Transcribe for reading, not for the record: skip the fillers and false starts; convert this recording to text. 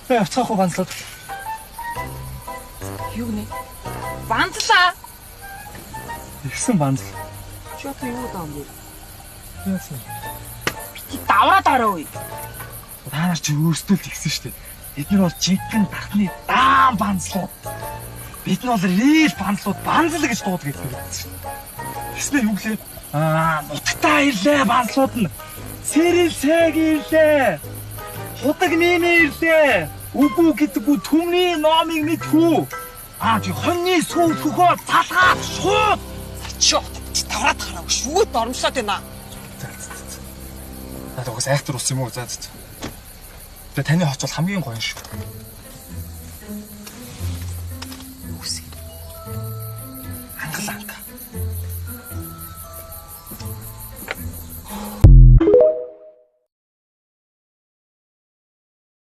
Явцгаахгүй банслаад. Юу гэнэ? Бандлаа. Ихсэн банзл. Чи одоо юу даам бэ? Яасан? Чи давраа дараа уу? Та нар чи өөрсдөө л ихсэн штэ. Бид нар бол жиггэн дахны даан банзлууд. Бид нь бол рил банзлууд банзл гэж дуудаг гэсэн. Тэснэ юу гэлээ? Нутагтаа ирлээ банзлууд нь. Сэрэл сайг ирлээ. Худаг нэмээ ирлээ. Үгүй гэдэггүй түмний номыг мэдхүү. Чи хоньны сүү сөхөө цалгаад шууд. Чи давраад хараагүй шүүт оромжлоод байна. Надад угс айхтар ус юм уу? За. Тэгээ таны хоц бол хамгийн гоё шүү.